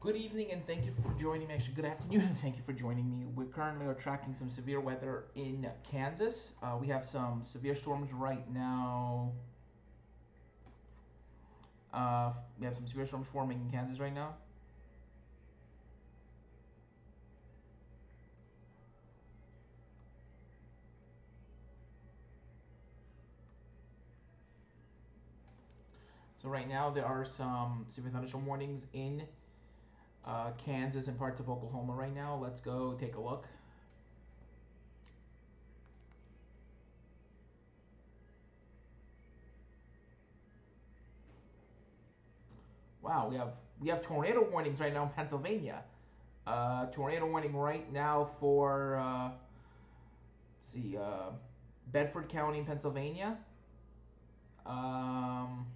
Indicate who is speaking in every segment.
Speaker 1: Good evening and thank you for joining me. Actually, good afternoon and thank you for joining me. We currently are tracking some severe weather in Kansas. We have some severe storms right now. We have some severe storms forming in Kansas right now. So right now there are some severe thunderstorm warnings in Kansas and parts of Oklahoma right now. Let's go take a look. Wow, we have tornado warnings right now in Pennsylvania. Tornado warning right now for let's see, Bedford County in Pennsylvania. Um,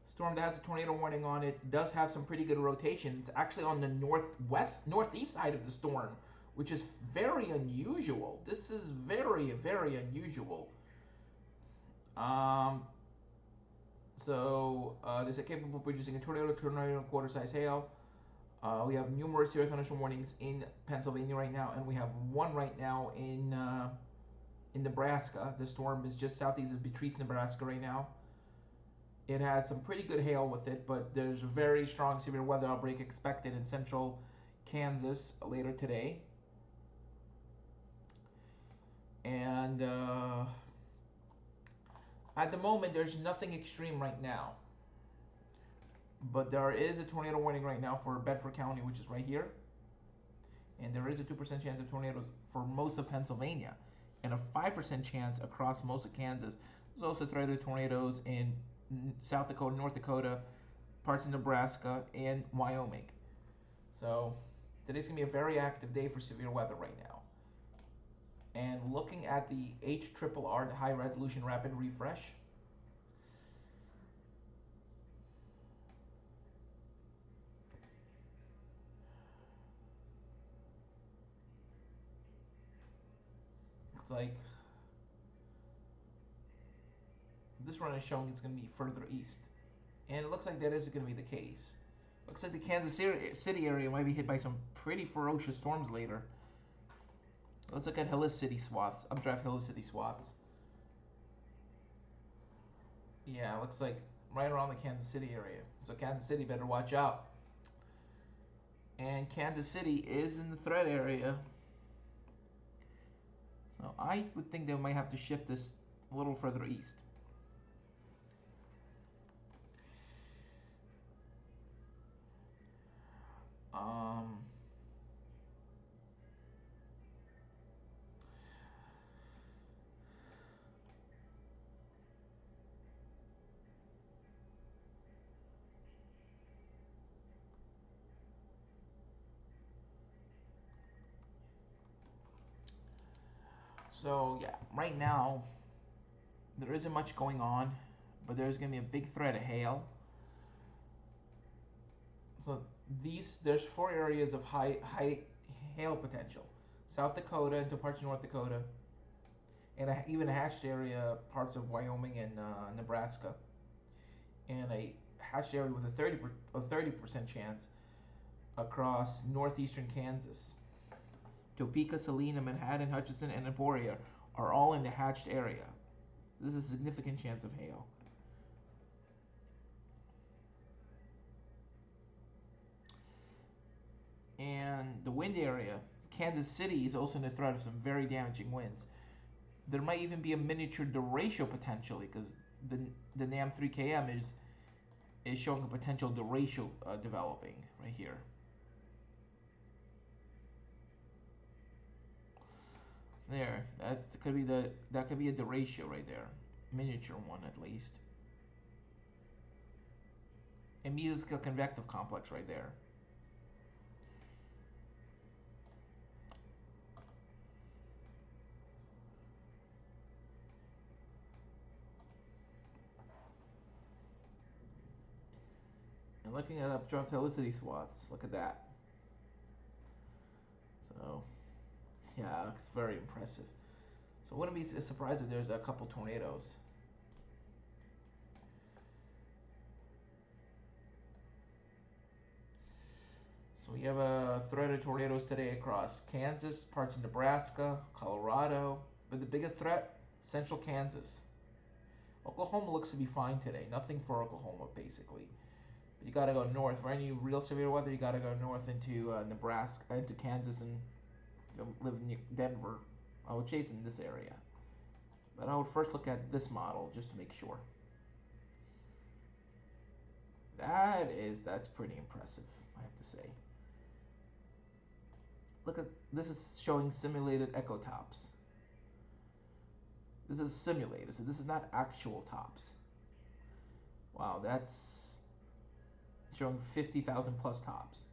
Speaker 1: Storm that has a tornado warning on it does have some pretty good rotation. It's actually on the northeast side of the storm, which is very unusual. This is very unusual. Um, this is capable of producing a tornado quarter-size hail. We have numerous severe thunderstorm warnings in Pennsylvania right now, and we have one right now in Nebraska. The storm is just southeast of Beatrice, Nebraska right now. It has some pretty good hail with it, but there's a very strong severe weather outbreak expected in central Kansas later today. And at the moment, there's nothing extreme right now. But there is a tornado warning right now for Bedford County, which is right here. And there is a 2% chance of tornadoes for most of Pennsylvania, and a 5% chance across most of Kansas. There's also threat of tornadoes in South Dakota, North Dakota, parts of Nebraska, and Wyoming. So today's going to be a very active day for severe weather right now. And looking at the HRRR, the High Resolution Rapid Refresh, it's like this run is showing it's going to be further east. And it looks like that is going to be the case. Looks like the Kansas City area might be hit by some pretty ferocious storms later. Let's look at Helicity swaths, updraft Helicity swaths. Yeah, looks like right around the Kansas City area. So Kansas City better watch out. And Kansas City is in the threat area. So I would think they might have to shift this a little further east. Um, so yeah, right now there isn't much going on, but there's going to be a big threat of hail. So there's 4 areas of high hail potential: South Dakota into parts of North Dakota, and even a hatched area, parts of Wyoming and Nebraska, and a hatched area with a 30% chance across northeastern Kansas. Topeka, Salina, Manhattan, Hutchinson, and Emporia are all in the hatched area. This is a significant chance of hail. And the wind area, Kansas City is also in the threat of some very damaging winds. There might even be a miniature derecho potentially, because the NAM 3KM is showing a potential derecho developing right here. There, that could be a derecho right there, miniature one at least. A mesoscale convective complex right there. And looking at updraft helicity swaths, look at that. So, yeah, it's very impressive. So, wouldn't be surprised if there's a couple tornadoes. So we have a threat of tornadoes today across Kansas, parts of Nebraska, Colorado. But the biggest threat, central Kansas. Oklahoma looks to be fine today. Nothing for Oklahoma, basically. But you got to go north. For any real severe weather, you got to go north into Nebraska, into Kansas, and live in Denver. I would chase in this area. But I would first look at this model just to make sure. That's pretty impressive, I have to say. Look at this is showing simulated echo tops. This is simulated, so this is not actual tops. Wow, that's showing 50,000 plus tops.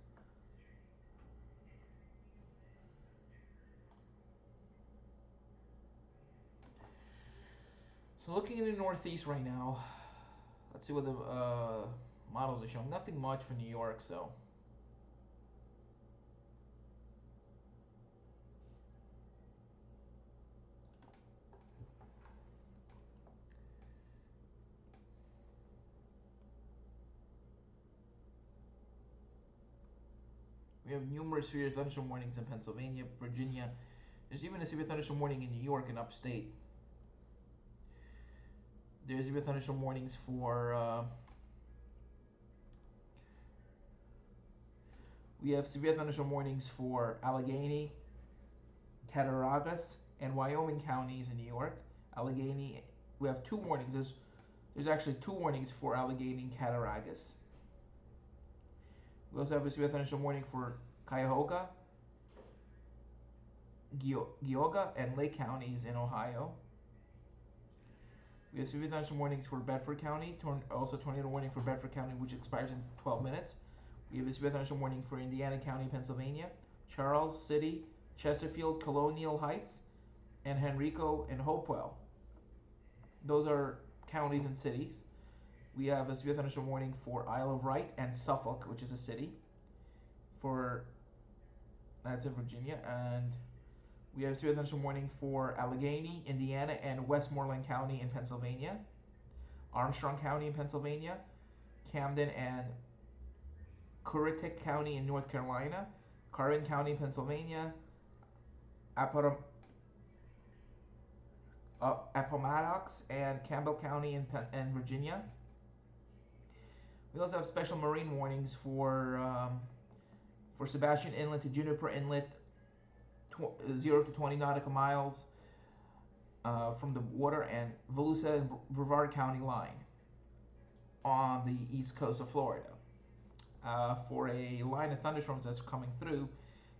Speaker 1: So looking in the Northeast right now, let's see what the models are showing. Nothing much for New York, so. We have numerous severe thunderstorm warnings in Pennsylvania, Virginia. There's even a severe thunderstorm warning in New York and upstate. There's severe thunderstorm warnings for. We have severe thunderstorm warnings for Allegheny, Cattaraugus, and Wyoming counties in New York. Allegheny, we have two warnings. There's actually two warnings for Allegheny and Cattaraugus. We also have a severe thunderstorm warning for Cuyahoga, Geauga, and Lake counties in Ohio. We have severe thunderstorm warnings for Bedford County, also tornado warning for Bedford County, which expires in 12 minutes. We have a severe thunderstorm warning for Indiana County, Pennsylvania, Charles City, Chesterfield, Colonial Heights, and Henrico and Hopewell. Those are counties and cities. We have a severe thunderstorm warning for Isle of Wight and Suffolk, which is a city. That's in Virginia, and we have a severe thunderstorm warning for Allegheny, Indiana, and Westmoreland County in Pennsylvania, Armstrong County in Pennsylvania, Camden and Currituck County in North Carolina, Carbon County, Pennsylvania, Appomattox and Campbell County in Virginia. We also have special marine warnings for Sebastian Inlet to Juniper Inlet, 0 to 20 nautical miles from the water, and Volusia and Brevard County line on the east coast of Florida. For a line of thunderstorms that's coming through,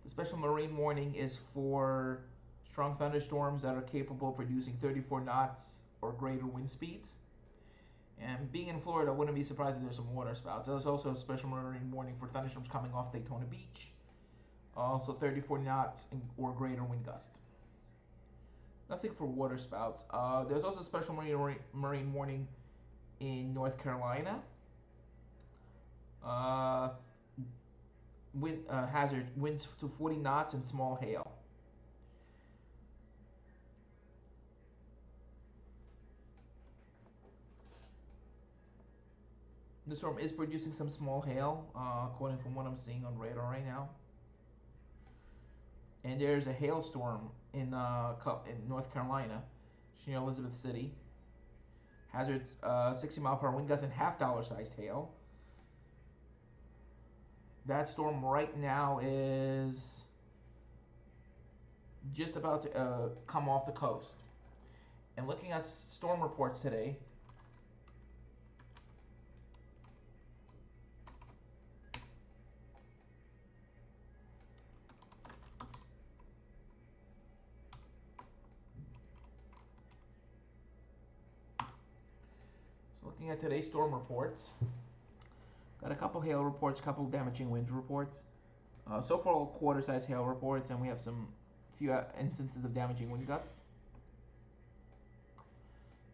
Speaker 1: the special marine warning is for strong thunderstorms that are capable of producing 34 knots or greater wind speeds. And being in Florida, I wouldn't be surprised if there's some water spouts. There's also a special marine warning for thunderstorms coming off Daytona Beach. Also 34 knots or greater wind gusts. Nothing for water spouts. There's also a special marine warning in North Carolina. Hazard winds to 40 knots and small hail. The storm is producing some small hail, according from what I'm seeing on radar right now. And there's a hailstorm in North Carolina, near Elizabeth City. Hazards 60-mile-per-hour wind gusts and half-dollar sized hail. That storm right now is just about to come off the coast. And looking at storm reports today, looking at today's storm reports, got a couple hail reports, couple damaging wind reports. So far, all quarter-size hail reports, and we have some few instances of damaging wind gusts.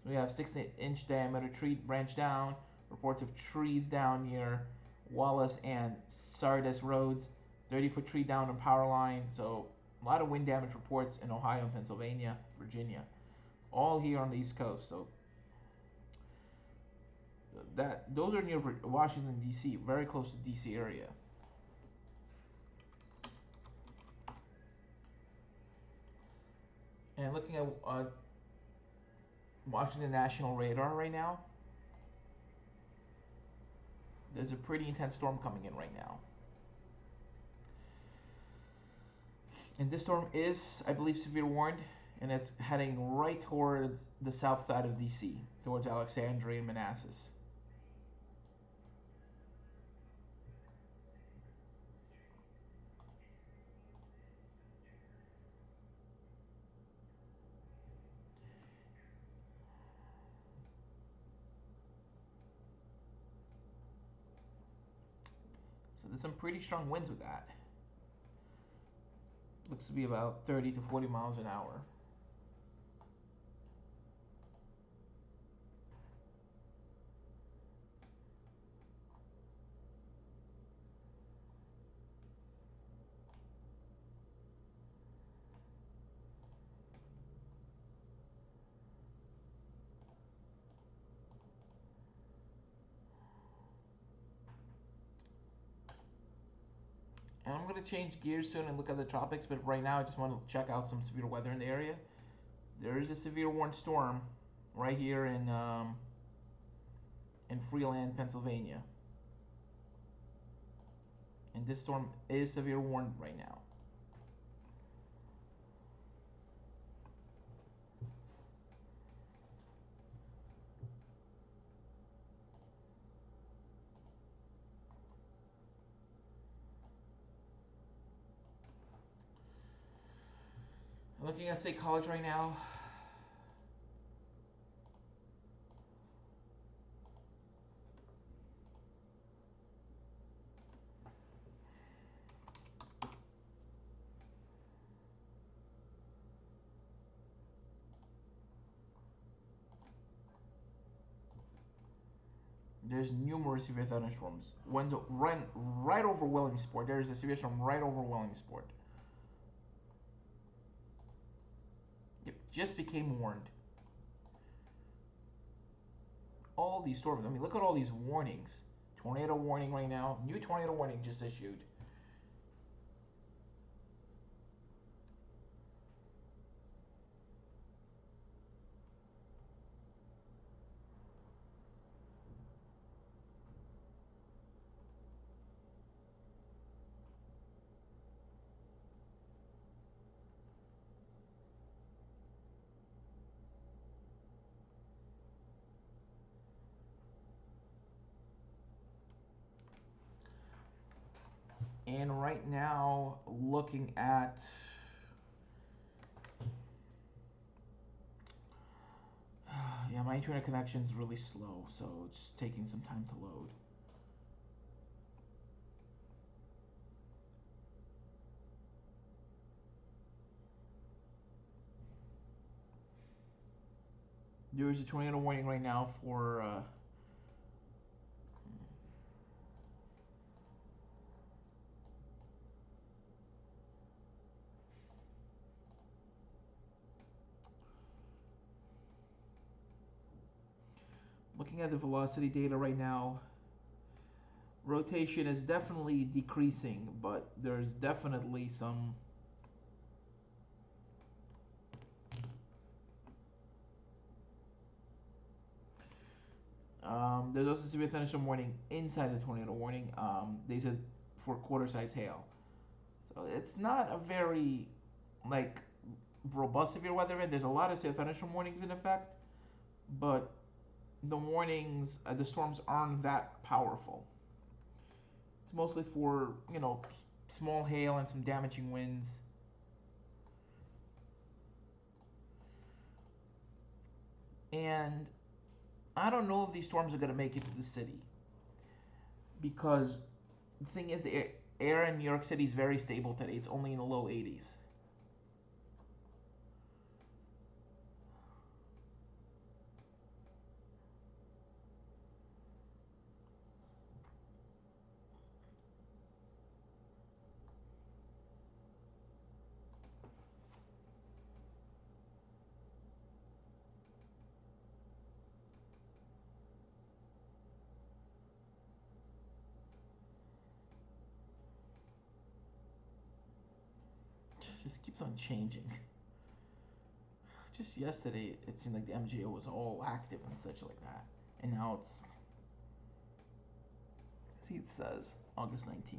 Speaker 1: So we have 6-inch diameter tree branch down, reports of trees down near Wallace and Sardis roads, 30-foot tree down on power line. So a lot of wind damage reports in Ohio, Pennsylvania, Virginia, all here on the East Coast. So those are near Washington D.C., very close to D.C. area. And looking at Washington National Radar right now, there's a pretty intense storm coming in right now. And this storm is, I believe, severe warned, and it's heading right towards the south side of DC, towards Alexandria and Manassas. So there's some pretty strong winds with that. Looks to be about 30 to 40 miles an hour. And I'm going to change gears soon and look at the tropics, but right now I just want to check out some severe weather in the area. There is a severe warned storm right here in Freeland, Pennsylvania. And this storm is severe warned right now. I'm looking at State College right now. There's numerous severe thunderstorms. Winds run right over Williamsport. There's a severe storm right over Williamsport. Yep, just became warned. All these storms. I mean, look at all these warnings. Tornado warning right now. New tornado warning just issued. And right now, looking at yeah, my internet connection is really slow, so it's taking some time to load. There is a tornado warning right now for looking at the velocity data right now. Rotation is definitely decreasing, but there's definitely some there's also severe thunderstorm warning inside the tornado warning. They said for quarter-size hail. So it's not a very like robust severe weather event. There's a lot of severe thunderstorm warnings in effect, but the warnings, the storms aren't that powerful. It's mostly for small hail and some damaging winds. And I don't know if these storms are going to make it to the city, because the thing is, the air in New York City is very stable today. It's only in the low 80s. Just keeps on changing. Just yesterday, it seemed like the MJO was all active and such like that, and now it's. See, it says August 19th.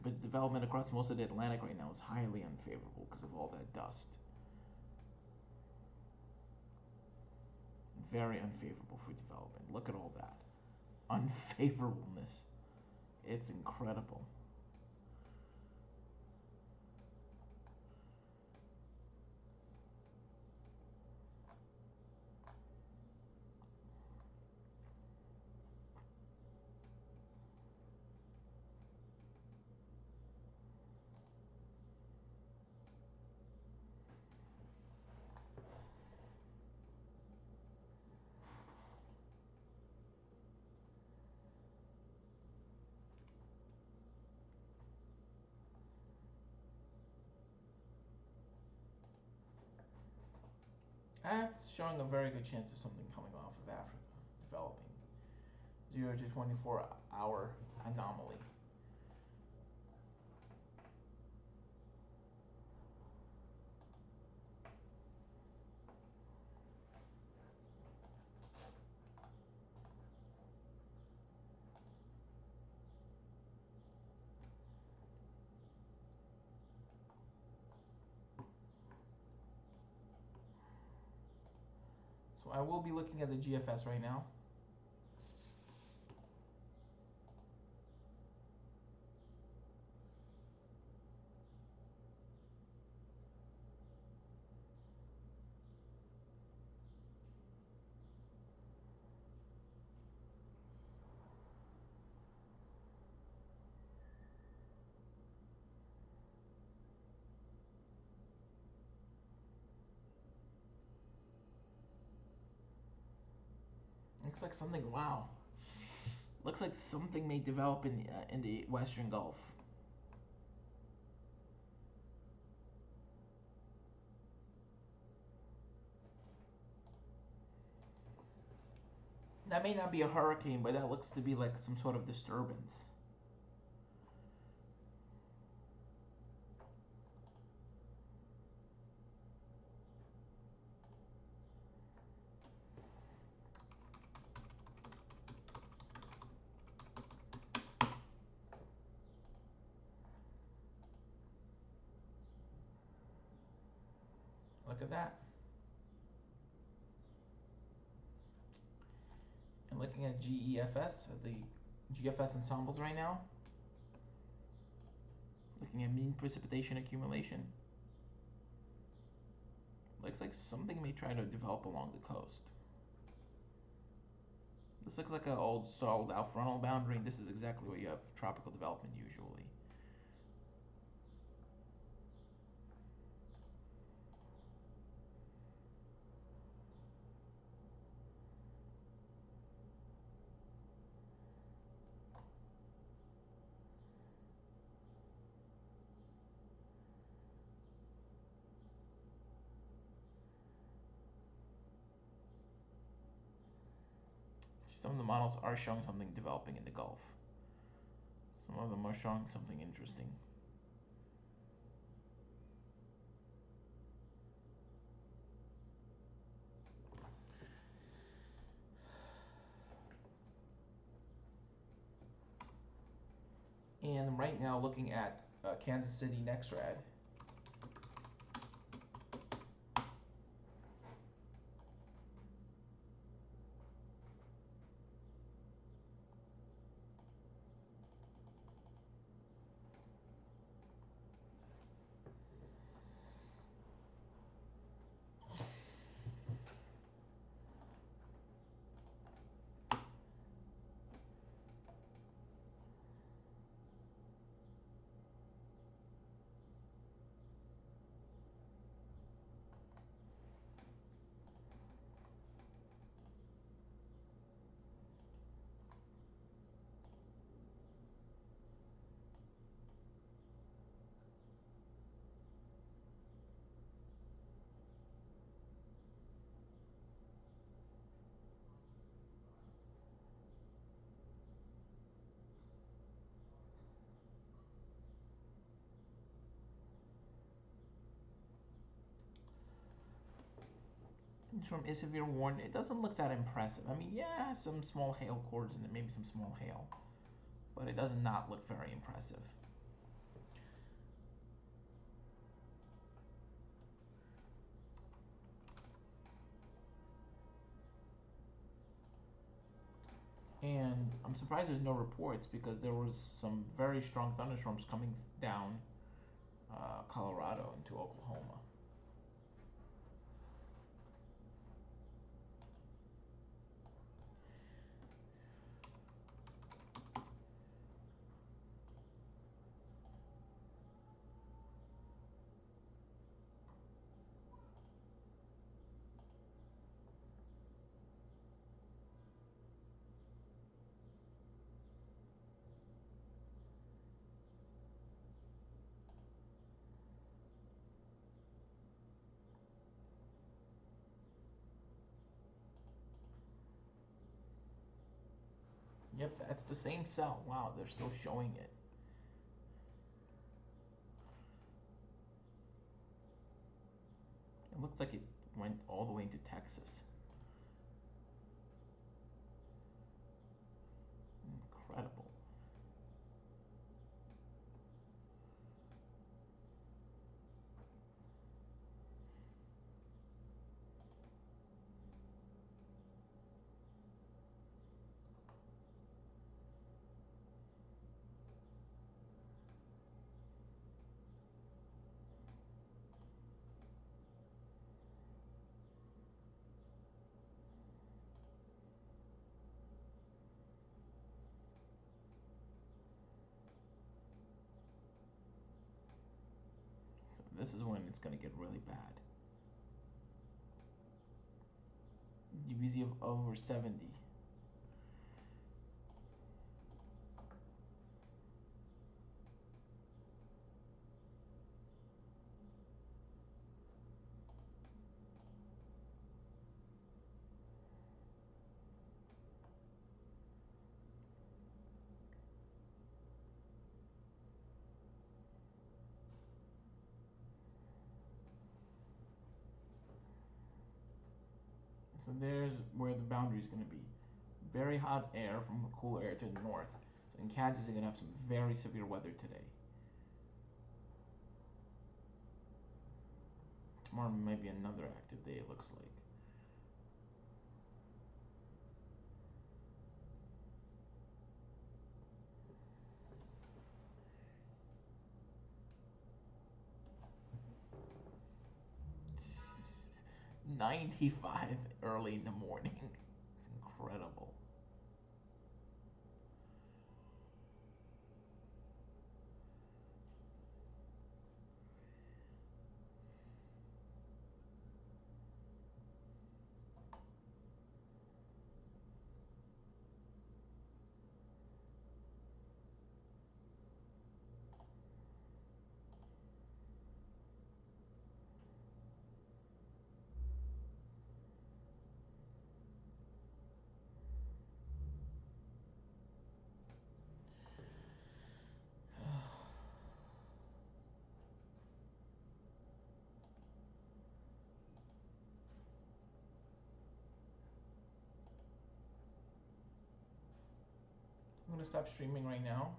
Speaker 1: But development across most of the Atlantic right now is highly unfavorable because of all that dust. Very unfavorable for development. Look at all that unfavorableness. It's incredible. That's showing a very good chance of something coming off of Africa, developing. 0 to 24-hour anomaly. So I will be looking at the GFS right now. Looks like something. Wow. Looks like something may develop in the Western Gulf. That may not be a hurricane, but that looks to be like some sort of disturbance. Look at that. And looking at GEFS, the GFS ensembles right now. Looking at mean precipitation accumulation. Looks like something may try to develop along the coast. This looks like an old stalled out frontal boundary. This is exactly where you have tropical development usually. Some of the models are showing something developing in the Gulf. Some of them are showing something interesting. And right now looking at Kansas City NextRad. thunderstorm is severe warning. It doesn't look that impressive. I mean, yeah, some small hail cores in it, maybe some small hail, but it does not look very impressive. And I'm surprised there's no reports because there was some very strong thunderstorms coming down Colorado into Oklahoma. Yep, that's the same cell. Wow, they're still showing it. It looks like it went all the way into Texas. Incredible. So this is when it's going to get really bad. DBZ of over 70. So there's where the boundary is going to be. Very hot air from cool air to the north. So in Kansas, you're going to have some very severe weather today. Tomorrow might be another active day, it looks like. It's 95 early in the morning. It's incredible. I'm gonna stop streaming right now.